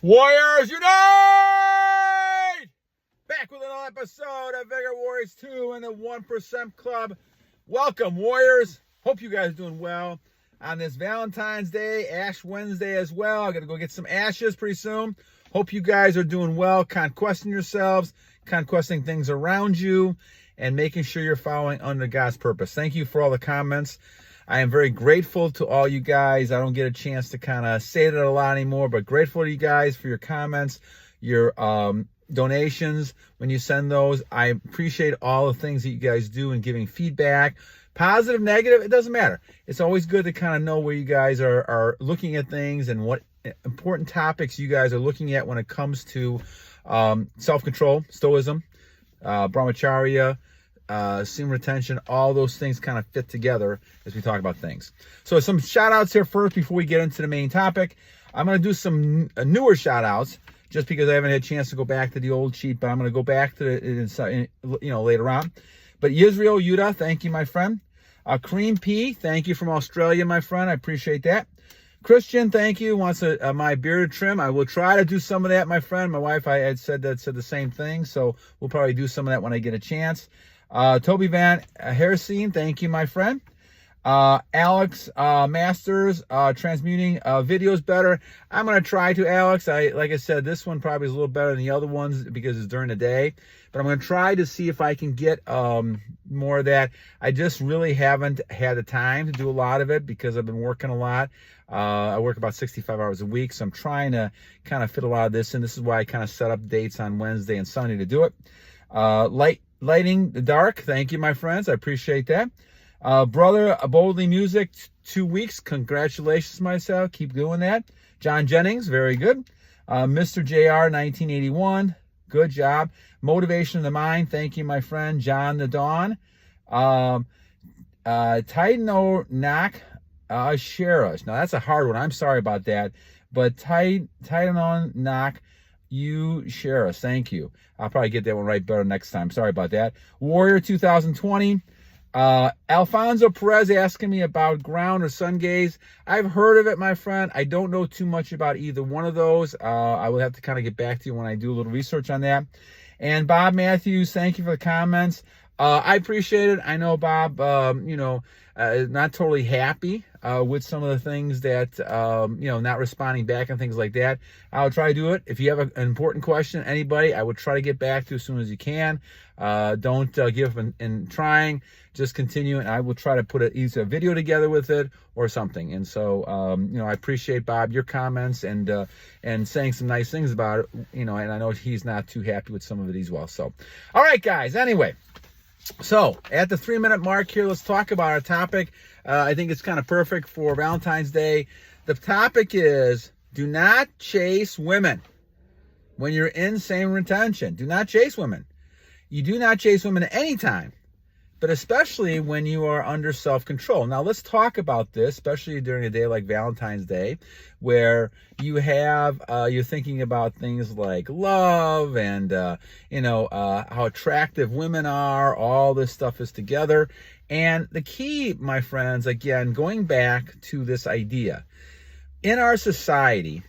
Warriors unite! Back with another episode of Vigor Warriors 2 and the 1% Club. Welcome, Warriors. Hope you guys are doing well on this Valentine's Day, Ash Wednesday as well. I'm going to go get some ashes pretty soon. Hope you guys are doing well, conquesting yourselves, conquesting things around you, and making sure you're following under God's purpose. Thank you for all the comments. I am very grateful to all you guys. I don't get a chance to kind of say that a lot anymore, but grateful to you guys for your comments, your donations when you send those. I appreciate all the things that you guys do in giving feedback. Positive, negative, it doesn't matter. It's always good to kind of know where you guys are looking at things and what important topics you guys are looking at when it comes to self-control, stoicism, brahmacharya, semen retention. All those things kind of fit together as we talk about things. So some shout outs here first before we get into the main topic. I'm going to do some newer shout outs just because I haven't had a chance to go back to the old sheet, but I'm going to go back to it later on. But Yisrael, yehuddah, thank you, my friend. Karem P, thank you from Australia, my friend. I appreciate that. Christian, thank you. Wants my beard trim. I will try to do some of that, my friend. My wife, I had said the same thing, so we'll probably do some of that when I get a chance. Tobe Van Heirseele, thank you, my friend. Alex Masters, transmuting videos better. I'm going to try to, Alex. Like I said, this one probably is a little better than the other ones because it's during the day. But I'm going to try to see if I can get more of that. I just really haven't had the time to do a lot of it because I've been working a lot. I work about 65 hours a week, so I'm trying to kind of fit a lot of this in. This is why I kind of set up dates on Wednesday and Sunday to do it. Lighting the dark, thank you, my friends. I appreciate that. Brother Boldly Music, 2 weeks. Congratulations, myself. Keep doing that. John Jennings, very good. Mr. JR, 1981. Good job. Motivation of the Mind, thank you, my friend. John the Dawn. Tigheornach, Sherish. Now, that's a hard one. I'm sorry about that. But Tigheornach, you share us. Thank you. I'll probably get that one right better next time. Sorry about that. Warrior 2020. Alfonzo Peraz asking me about ground or sun gaze. I've heard of it, my friend. I don't know too much about either one of those. I will have to kind of get back to you when I do a little research on that. And Bob Matthews, thank you for the comments. I appreciate it. I know Bob, not totally happy with some of the things that, not responding back and things like that. I'll try to do it. If you have an important question, anybody, I will try to get back to as soon as you can. Don't give up in trying. Just continue, and I will try to put either a video together with it or something. And so, I appreciate, Bob, your comments and saying some nice things about it, and I know he's not too happy with some of it as well. So, all right, guys, anyway. So, at the 3-minute mark here, let's talk about our topic. I think it's kind of perfect for Valentine's Day. The topic is, do not chase women when you're in semen retention. Do not chase women. You do not chase women at any time, but especially when you are under self-control. Now, let's talk about this, especially during a day like Valentine's Day, where you have, you're thinking about things like love and, how attractive women are. All this stuff is together. And the key, my friends, again, going back to this idea, in our society,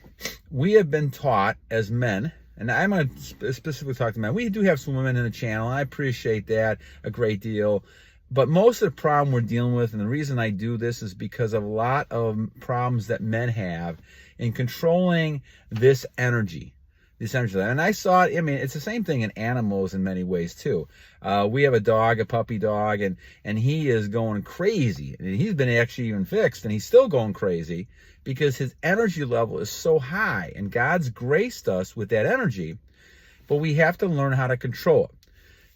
we have been taught as men, and I'm going to specifically talk to men. We do have some women in the channel, and I appreciate that a great deal. But most of the problem we're dealing with, and the reason I do this is because of a lot of problems that men have in controlling this energy. And I saw it, it's the same thing in animals in many ways too. We have a dog, a puppy dog, and he is going crazy. And he's been actually even fixed, and he's still going crazy because his energy level is so high. And God's graced us with that energy, but we have to learn how to control it.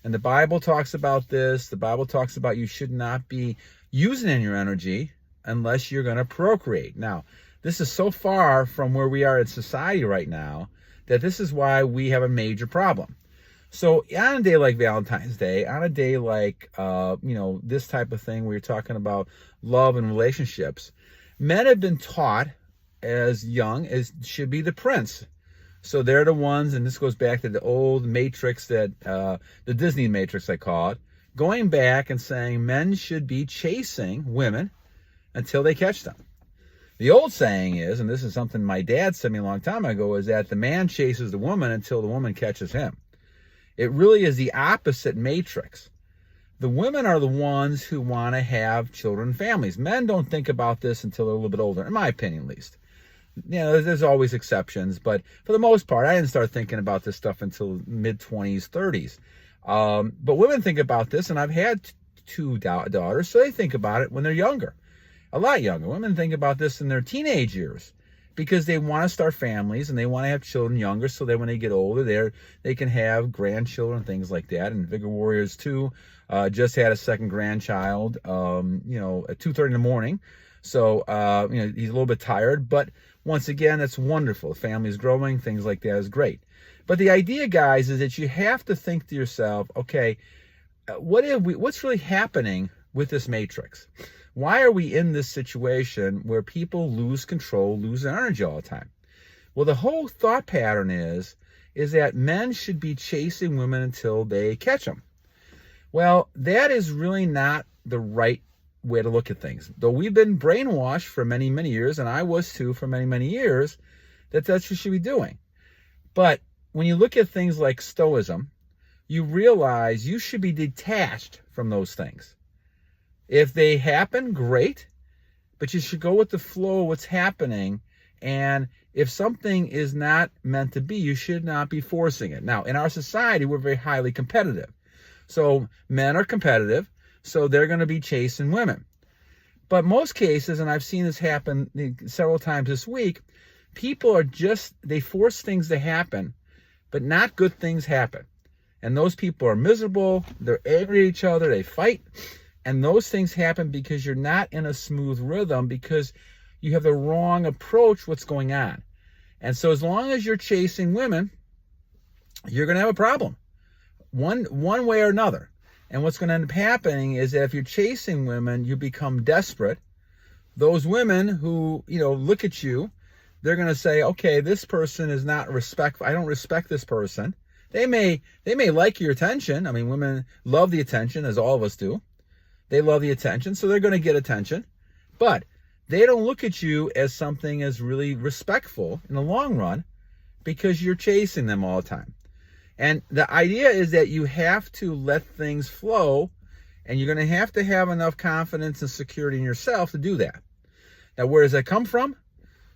And the Bible talks about this. The Bible talks about you should not be using in your energy unless you're going to procreate. Now, this is so far from where we are in society right now that this is why we have a major problem. So on a day like Valentine's Day, on a day like, this type of thing where you're talking about love and relationships, men have been taught as young as should be the prince. So they're the ones, and this goes back to the old matrix that, the Disney matrix, I call it, going back and saying men should be chasing women until they catch them. The old saying is, and this is something my dad said me a long time ago, is that the man chases the woman until the woman catches him. It really is the opposite matrix. The women are the ones who want to have children and families. Men don't think about this until they're a little bit older, in my opinion at least. You know, there's always exceptions, but for the most part, I didn't start thinking about this stuff until mid-20s, 30s. But women think about this, and I've had two daughters, so they think about it when they're younger, a lot younger. Women think about this in their teenage years because they want to start families and they want to have children younger so that when they get older, they can have grandchildren, things like that. And Vigor Warriors 2 just had a second grandchild, at 2:30 in the morning. So, he's a little bit tired, but once again, that's wonderful. The family's growing, things like that is great. But the idea, guys, is that you have to think to yourself, okay, what's really happening with this matrix? Why are we in this situation where people lose control, lose their energy all the time? Well, the whole thought pattern is that men should be chasing women until they catch them. Well, that is really not the right way to look at things. Though we've been brainwashed for many, many years, and I was too for many, many years, that's what you should be doing. But when you look at things like Stoicism, you realize you should be detached from those things. If they happen, great, but you should go with the flow of what's happening. And if something is not meant to be, you should not be forcing it. Now, in our society, we're very highly competitive. So men are competitive, so they're going to be chasing women. But most cases, and I've seen this happen several times this week, people are they force things to happen, but not good things happen. And those people are miserable, they're angry at each other, they fight. And those things happen because you're not in a smooth rhythm, because you have the wrong approach what's going on. And so as long as you're chasing women, you're going to have a problem, one way or another. And what's going to end up happening is that if you're chasing women, you become desperate. Those women who, look at you, they're going to say, okay, this person is not respectful. I don't respect this person. They may like your attention. I mean, women love the attention, as all of us do. They love the attention, so they're going to get attention. But they don't look at you as something as really respectful in the long run, because you're chasing them all the time. And the idea is that you have to let things flow, and you're going to have enough confidence and security in yourself to do that. Now, where does that come from?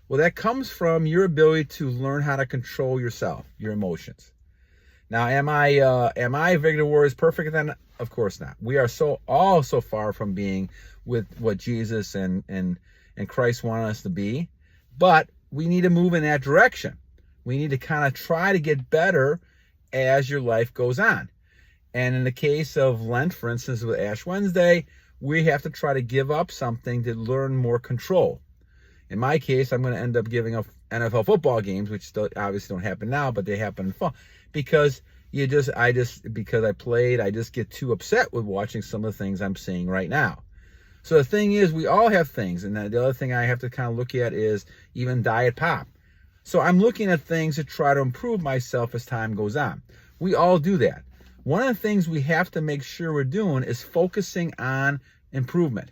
Well, that comes from your ability to learn how to control yourself, your emotions. Now, am I Vigor Warriors perfect then? Of course not. We are all so far from being with what Jesus and Christ want us to be, but we need to move in that direction. We need to kind of try to get better as your life goes on. And in the case of Lent, for instance, with Ash Wednesday, we have to try to give up something to learn more control. In my case, I'm going to end up giving up NFL football games, which still obviously don't happen now, but they happen in fall, because because I played, I just get too upset with watching some of the things I'm seeing right now. So the thing is, we all have things. And the other thing I have to kind of look at is even diet pop. So I'm looking at things to try to improve myself as time goes on. We all do that. One of the things we have to make sure we're doing is focusing on improvement.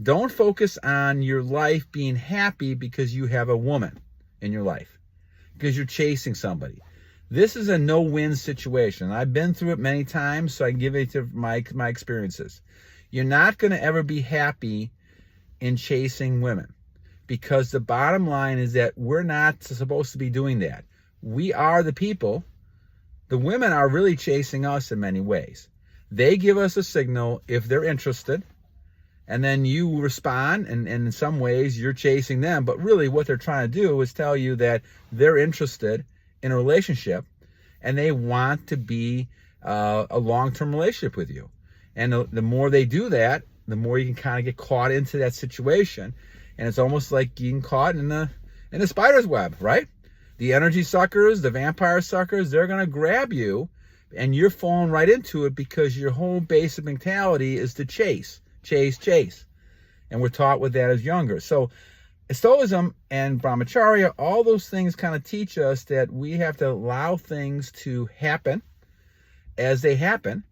Don't focus on your life being happy because you have a woman in your life, because you're chasing somebody. This is a no-win situation. I've been through it many times, so I give it to my experiences. You're not going to ever be happy in chasing women, because the bottom line is that we're not supposed to be doing that. We are the people. The women are really chasing us in many ways. They give us a signal if they're interested, and then you respond, and in some ways you're chasing them. But really what they're trying to do is tell you that they're interested in a relationship, and they want to be a long-term relationship with you. And the more they do that, the more you can kind of get caught into that situation. And it's almost like getting caught in the spider's web, right? The energy suckers, the vampire suckers, they're going to grab you, and you're falling right into it because your whole basic mentality is to chase. And we're taught with that as younger. So Stoicism and Brahmacharya, all those things kind of teach us that we have to allow things to happen as they happen,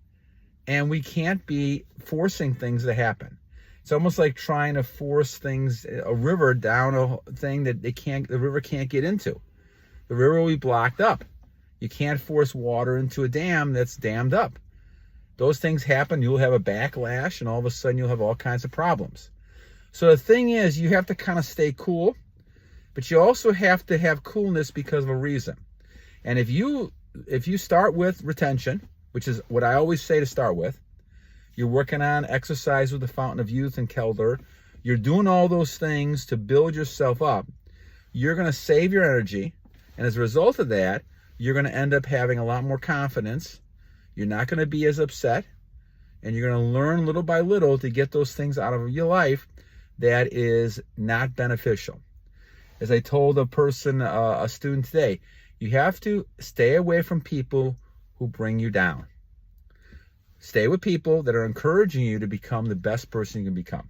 and we can't be forcing things to happen. It's almost like trying to force things, a river down a thing that the river can't get into. The river will be blocked up. You can't force water into a dam that's dammed up. Those things happen. You'll have a backlash, and all of a sudden you'll have all kinds of problems. So the thing is, you have to kind of stay cool, but you also have to have coolness because of a reason. And if you start with retention, which is what I always say to start with, you're working on exercise with the Fountain of Youth and Kelder, you're doing all those things to build yourself up, you're going to save your energy, and as a result of that, you're going to end up having a lot more confidence. You're not going to be as upset, and you're going to learn little by little to get those things out of your life that is not beneficial. As I told a person, a student today, you have to stay away from people who bring you down. Stay with people that are encouraging you to become the best person you can become.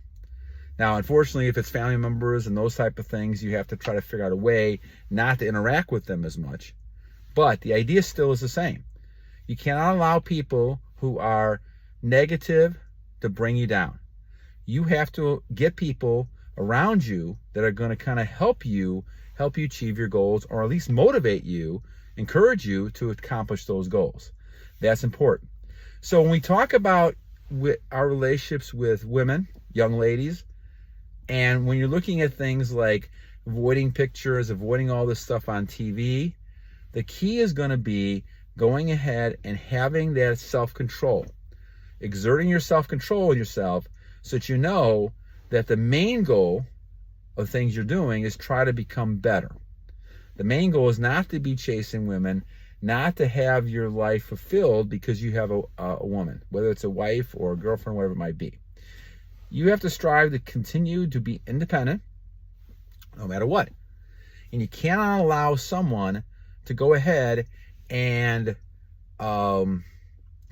Now, unfortunately, if it's family members and those type of things, you have to try to figure out a way not to interact with them as much. But the idea still is the same. You cannot allow people who are negative to bring you down. You have to get people around you that are going to kind of help you achieve your goals, or at least motivate you, encourage you to accomplish those goals. That's important. So when we talk about our relationships with women, young ladies, and when you're looking at things like avoiding pictures, avoiding all this stuff on TV, the key is going to be going ahead and having that self-control, exerting your self-control in yourself so that you know that the main goal of things you're doing is try to become better. The main goal is not to be chasing women, not to have your life fulfilled because you have a woman, whether it's a wife or a girlfriend, whatever it might be. You have to strive to continue to be independent no matter what. And you cannot allow someone to go ahead and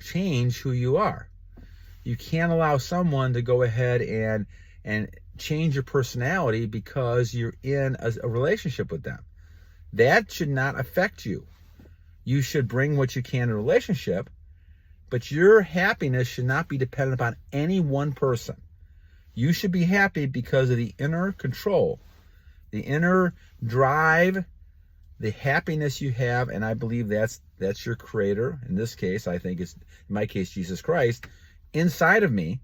change who you are. You can't allow someone to go ahead and change your personality because you're in a relationship with them. That should not affect you. You should bring what you can in a relationship, but your happiness should not be dependent upon any one person. You should be happy because of the inner control, the inner drive, the happiness you have, and I believe that's your creator. In this case, I think it's, in my case, Jesus Christ, inside of me,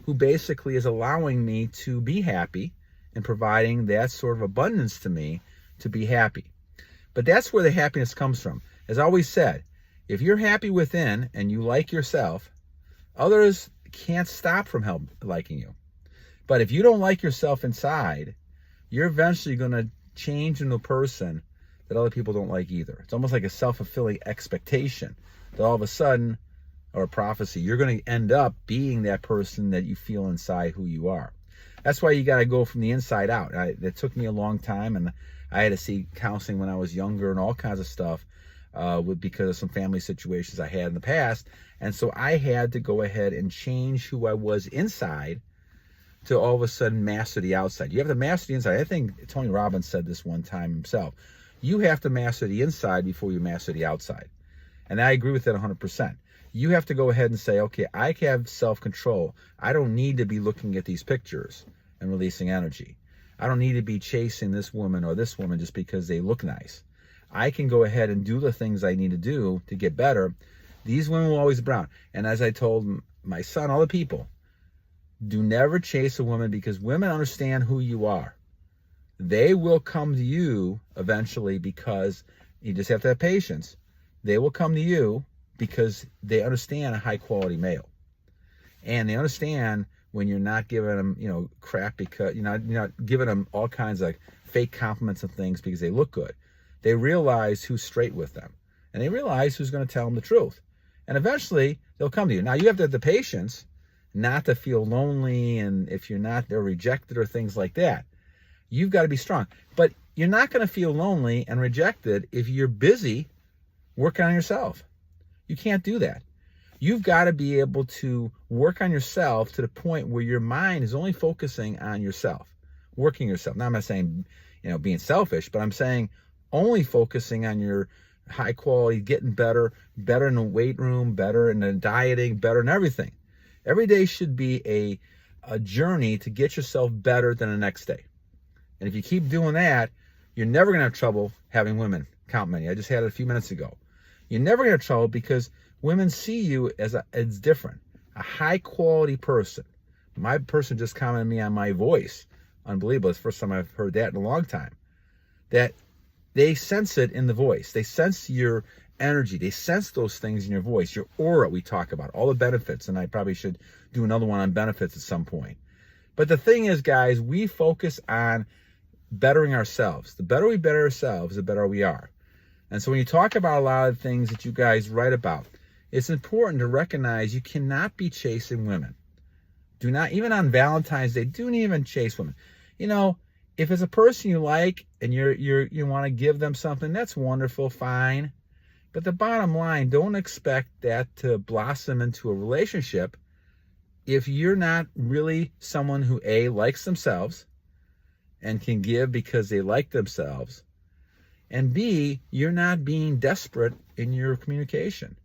who basically is allowing me to be happy and providing that sort of abundance to me to be happy. But that's where the happiness comes from. As I always said, if you're happy within and you like yourself, others can't stop from liking you. But if you don't like yourself inside, you're eventually going to change into a person that other people don't like either. It's almost like a self-fulfilling expectation that all of a sudden, or a prophecy, you're going to end up being that person that you feel inside who you are. That's why you got to go from the inside out. It took me a long time, and I had to see counseling when I was younger and all kinds of stuff because of some family situations I had in the past. And so I had to go ahead and change who I was inside to all of a sudden master the outside. You have to master the inside. I think Tony Robbins said this one time himself. You have to master the inside before you master the outside. And I agree with that 100%. You have to go ahead and say, okay, I have self-control. I don't need to be looking at these pictures and releasing energy. I don't need to be chasing this woman or this woman just because they look nice. I can go ahead and do the things I need to do to get better. These women will always be around. And as I told my son, all the people, do never chase a woman, because women understand who you are. They will come to you eventually, because you just have to have patience. They will come to you because they understand a high quality male. And they understand when you're not giving them, crap, because you're not giving them all kinds of fake compliments and things because they look good. They realize who's straight with them, and they realize who's going to tell them the truth. And eventually they'll come to you. Now you have to have the patience not to feel lonely, and if you're not, they're rejected or things like that. You've got to be strong. But you're not going to feel lonely and rejected if you're busy working on yourself. You can't do that. You've got to be able to work on yourself to the point where your mind is only focusing on yourself, working yourself. Now, I'm not saying, being selfish, but I'm saying only focusing on your high quality, getting better in the weight room, better in the dieting, better in everything. Every day should be a a journey to get yourself better than the next day. And if you keep doing that, you're never going to have trouble having women count many. I just had it a few minutes ago. You're never going to have trouble because women see you as different, a high quality person. My person just commented me on my voice. Unbelievable. It's the first time I've heard that in a long time. That they sense it in the voice. They sense your energy. They sense those things in your voice, your aura we talk about, all the benefits. And I probably should do another one on benefits at some point. But the thing is, guys, we focus on bettering ourselves. The better we better ourselves, the better we are. And so when you talk about a lot of things that you guys write about, it's important to recognize you cannot be chasing women. Do not, even on Valentine's Day, don't even chase women. You know, if it's a person you like and you want to give them something, that's wonderful, fine. But the bottom line, don't expect that to blossom into a relationship if you're not really someone who A, likes themselves and can give because they like themselves, and B, you're not being desperate in your communication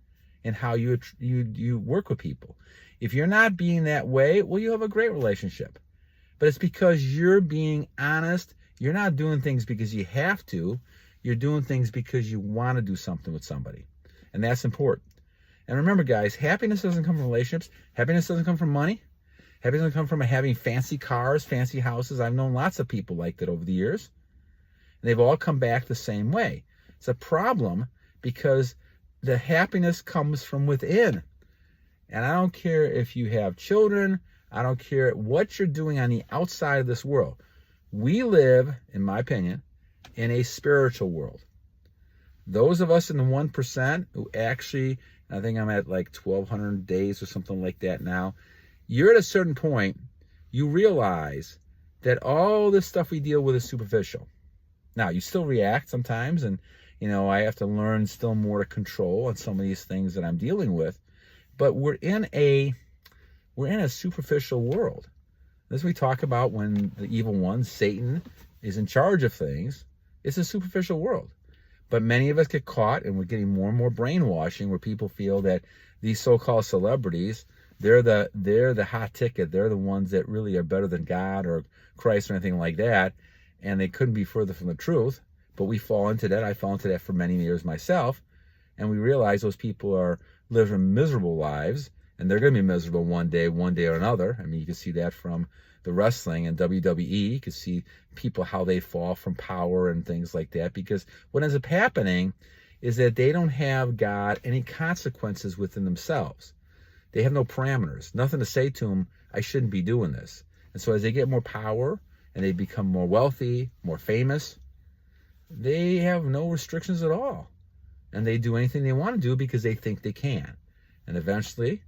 and how you work with people. If you're not being that way, well, you have a great relationship. But it's because you're being honest. You're not doing things because you have to. You're doing things because you want to do something with somebody. And that's important. And remember, guys, happiness doesn't come from relationships. Happiness doesn't come from money. Happiness doesn't come from having fancy cars, fancy houses. I've known lots of people like that over the years. And they've all come back the same way. It's a problem because the happiness comes from within. And I don't care if you have children. I don't care what you're doing on the outside of this world. We live, in my opinion, in a spiritual world. Those of us in the 1% who actually, I think I'm at like 1,200 days or something like that now, you're at a certain point, you realize that all this stuff we deal with is superficial. Now, you still react sometimes, and you know, I have to learn still more to control on some of these things that I'm dealing with. But we're in a superficial world. As we talk about when the evil one, Satan, is in charge of things, it's a superficial world. But many of us get caught, and we're getting more and more brainwashing where people feel that these so-called celebrities, they're the hot ticket. They're the ones that really are better than God or Christ or anything like that. And they couldn't be further from the truth. But we fall into that. I fell into that for many years myself. And we realize those people are living miserable lives, and they're going to be miserable one day or another. I mean, you can see that from the wrestling and WWE. You can see people, how they fall from power and things like that, because what ends up happening is that they don't have God any consequences within themselves. They have no parameters, nothing to say to them, I shouldn't be doing this. And so as they get more power and they become more wealthy, more famous, they have no restrictions at all. And they do anything they want to do because they think they can. And eventually,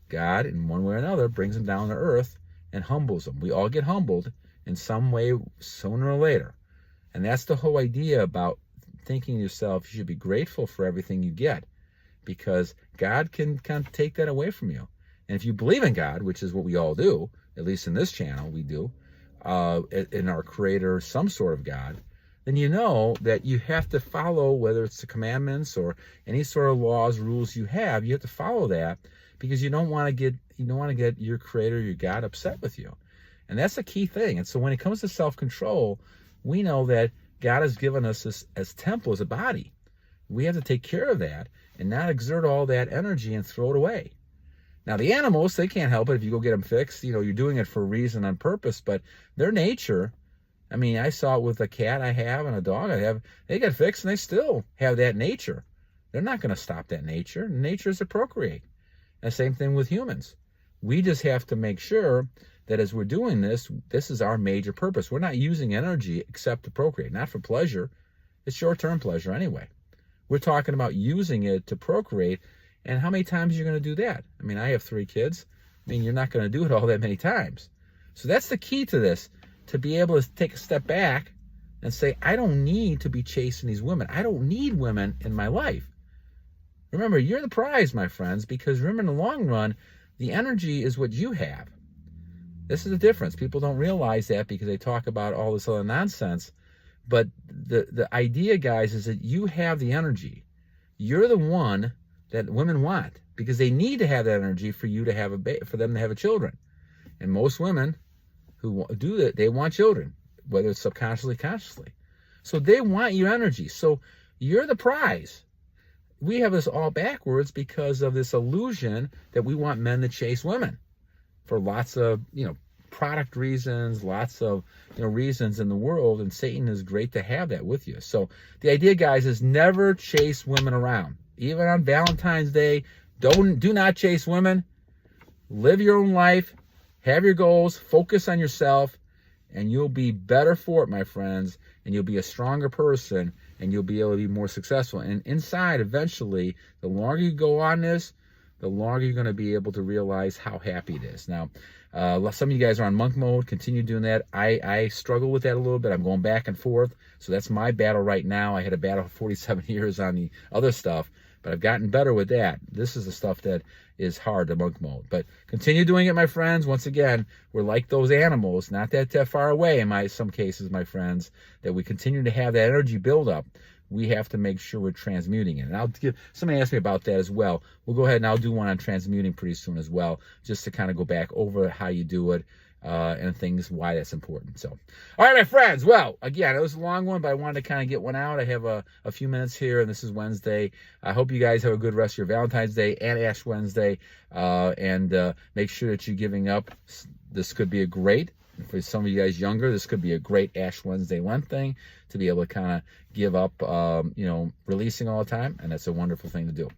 God, in one way or another, brings them down to earth and humbles them. We all get humbled in some way sooner or later. And that's the whole idea about thinking to yourself, you should be grateful for everything you get, because God can kind of take that away from you. And if you believe in God, which is what we all do, at least in this channel we do, in our Creator, some sort of God, then you know that you have to follow, whether it's the commandments or any sort of laws, rules you have to follow that, because you don't want to get your Creator, your God, upset with you. And that's a key thing. And so when it comes to self-control, we know that God has given us this as temple, as a body. We have to take care of that and not exert all that energy and throw it away. Now, the animals, they can't help it if you go get them fixed. You know, you're doing it for a reason, on purpose, but their nature, I mean, I saw it with a cat I have and a dog I have. They get fixed and they still have that nature. They're not going to stop that nature. Nature is to procreate. And the same thing with humans. We just have to make sure that as we're doing this, this is our major purpose. We're not using energy except to procreate, not for pleasure. It's short-term pleasure anyway. We're talking about using it to procreate. And how many times are you going to do that? I mean, I have 3 kids. I mean, you're not going to do it all that many times. So that's the key to this, to be able to take a step back and say, I don't need to be chasing these women. I don't need women in my life. Remember, you're the prize, my friends, because remember, in the long run, the energy is what you have. This is the difference. People don't realize that because they talk about all this other nonsense. But the idea, guys, is that you have the energy. You're the one that women want, because they need to have that energy for you to have for them to have children. And most women who do that, they want children, whether it's subconsciously, consciously. So they want your energy. So you're the prize. We have this all backwards because of this illusion that we want men to chase women for lots of, product reasons, lots of, reasons in the world. And Satan is great to have that with you. So the idea, guys, is never chase women around. Even on Valentine's Day, do not chase women. Live your own life. Have your goals. Focus on yourself. And you'll be better for it, my friends. And you'll be a stronger person. And you'll be able to be more successful. And inside, eventually, the longer you go on this, the longer you're going to be able to realize how happy it is. Now, some of you guys are on monk mode. Continue doing that. I struggle with that a little bit. I'm going back and forth. So that's my battle right now. I had a battle for 47 years on the other stuff, but I've gotten better with that. This is the stuff that is hard, the monk mode. But continue doing it, my friends. Once again, we're like those animals, not that far away in some cases, my friends, that we continue to have that energy build up. We have to make sure we're transmuting it. And somebody asked me about that as well. We'll go ahead and I'll do one on transmuting pretty soon as well, just to kind of go back over how you do it and things, why that's important. So, all right, my friends. Well, again, it was a long one, but I wanted to kind of get one out. I have a few minutes here, and this is Wednesday. I hope you guys have a good rest of your Valentine's Day and Ash Wednesday. And make sure that you're giving up. This could be a great, for some of you guys younger, this could be a great Ash Wednesday Lent thing to be able to kind of give up, releasing all the time. And that's a wonderful thing to do.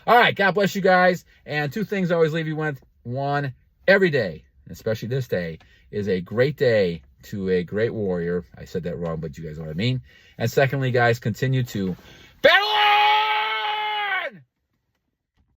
All right. God bless you guys. And two things I always leave you with. One, every day, especially this day, is a great day to a great warrior. I said that wrong, but you guys know what I mean. And secondly, guys, continue to battle on!